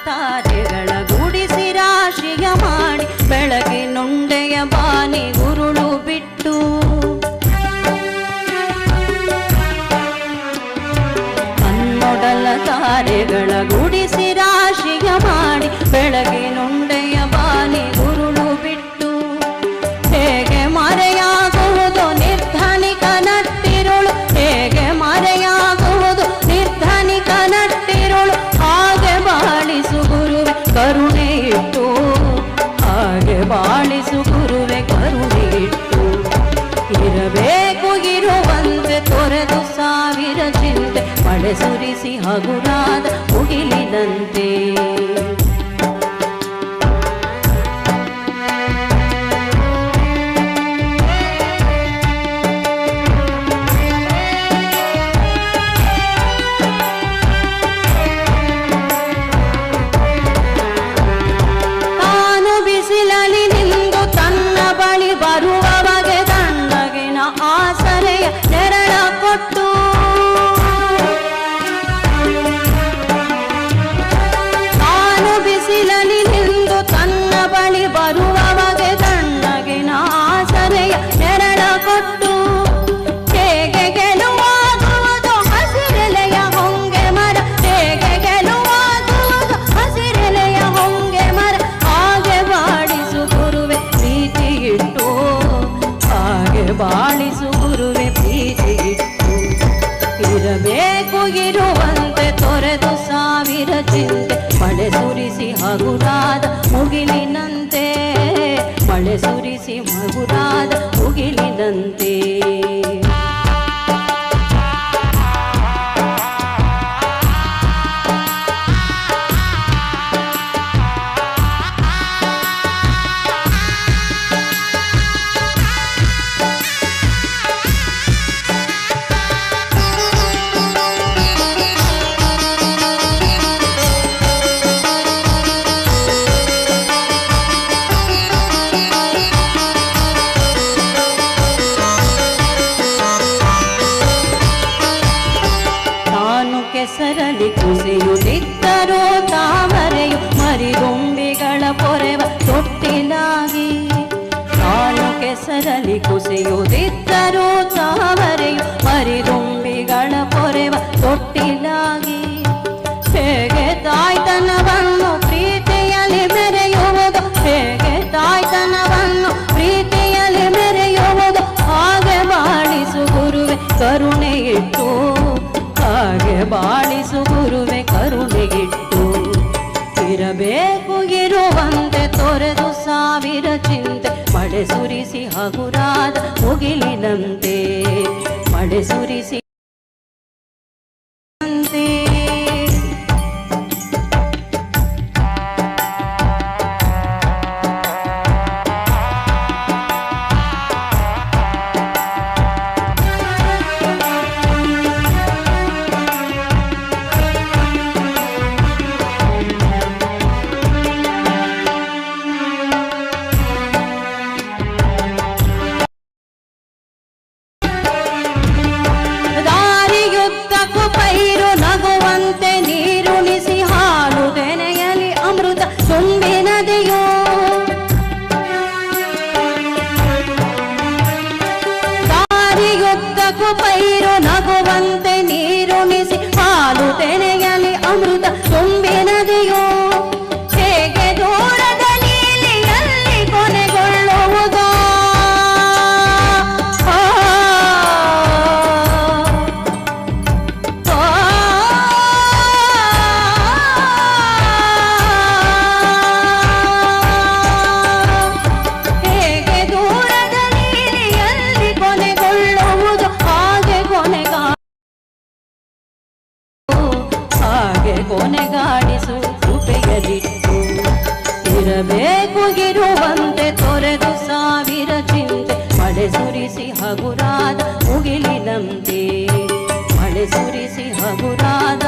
ತಾರೆಗಳ ಗುಡಿಸಿ ರಾಶಿಯ ಮಾಡಿ ಬೆಳಗಿನುಂಡೆಯ ಬಾನಿ ಉರುಳು ಬಿಟ್ಟು ಅನ್ನೊಡಲ ತಾರೆಗಳ ಗುಡಿಸಿ ರಾಶಿಯ ಮಾಡಿ ಬೆಳಗಿನುಂಡೆಯ ಬಾನಿ ಉರುಳು ಬಿಟ್ಟು ಹೇಗೆ ಮರೆಯಾಗುವುದು ನಿರ್ಧನಿಕ ನಟ್ಟಿರುಳು ಹೇಗೆ ಮರೆಯಾಗುವುದು ನಿರ್ಧನಿಕ ನಟ್ಟಿರುಳು ಹಾಗೆ ಬಾಳಿಸು ಗುರುವೆ ಕರುಣೆ ಇಟ್ಟು ಹಾಗೆ ಬಾಳಿಸು ಗುರುವೆ ಕರುಣೆ ಇಟ್ಟು ಇರಬೇಕು ಇರುವಂತೆ ತೊರೆದು ಸಾವಿರ ಚಿಂತೆ ಮಳೆ ಸುರಿಸಿ ಹಗುರಾದ ಮುಗಿಲಿನಂತೆ ಬರುವವಗೆ ತಣ್ಣಗಿನ ಆಸರೆಯ ನೆರಳ ಕೊಟ್ಟು ತಾನು ಬಿಸಿಲಲಿ ನಿಂದು ತನ್ನ ಬಳಿ ಬರುವವಗೆ ತಣ್ಣಗಿನ ಆಸರೆಯ ನೆರಳ ಕೊಟ್ಟು ಹೇಗೆ ಗೆಲುವಾಗುವುದು ಹಸಿರೆಲೆಯ ಹೊಂಗೆ ಮರ ಹೇಗೆ ಗೆಲುವಾಗುವುದು ಹಸಿರೆಲೆಯ ಹೊಂಗೆ ಮರ ಹಾಗೆ ಬಾಡಿಸು ಗುರುವೆ ಪ್ರೀತಿ ಇಟ್ಟು ಹಾಗೆ ಬಾಳಿಸು ಗುರುವೆ ಪ್ರೀತಿ ಇಟ್ಟು ಇರಬೇಕು ಇರುವಂತೆ ತೊರೆದು ಸಾವಿರ ಚಿಂತೆ ಮಳೆ ಸುರಿಸಿ ಹಗುರಾದ ಮುಗಿಲಿನಂತೆ ಮಳೆ ಸುರಿಸಿ ಹಗುರಾದ ಮುಗಿಲಿನಂತೆ ಕೆಸರಲಿ ಕುಸಿಯುತ್ತಿದ್ದರೂ ತಾಮರೆಯು ಮರಿಗೊಂಬಿಗಳ ಪೊರೆವ ತೊಟ್ಟಿಲಾಗಿ ತಾನು ಕೆಸರಲಿ ಕುಸಿಯುತ್ತಿದ್ದರೂ ತಾಮರೆಯು ಮರಿಗೊಂಬಿಗಳ ಪೊರೆವ ತೊಟ್ಟಿಲಾಗಿ ಹೇಗೆ ತಾಯ್ತನವನ್ನು ಪ್ರೀತಿಯಲ್ಲಿ ಮೆರೆಯುವುದು ಹೇಗೆ ತಾಯ್ತನವನ್ನು ಪ್ರೀತಿಯಲ್ಲಿ ಮೆರೆಯುವುದು ಹಾಗೆ ಬಾಳಿಸು ಗುರುವೆ ಕರುಣೆ ಇಟ್ಟು ಹಾಗೆ ಬಾಳಿಸು ಗುರುವೆ ಕರುಣೆಗಿಟ್ಟು ಇರಬೇಕು ಇರುವಂತೆ ತೊರೆದು ಸಾವಿರ ಚಿಂತೆ ಮಳೆ ಸುರಿಸಿ ಹಗುರಾದ ಮುಗಿಲಿನಂತೆ ಮಳೆ ಸುರಿಸಿ ಕೊನೆಗಾಡಿಸು ಕೃಪೆಯಲಿಟ್ಟು ಇರಬೇಕು ಇರುವಂತೆ ತೊರೆದು ಸಾವಿರ ಚಿಂತೆ ಮಳೆ ಸುರಿಸಿ ಹಗುರಾದ ಮುಗಿಲಿನಂತೆ ಮಳೆ ಸುರಿಸಿ ಹಗುರಾದ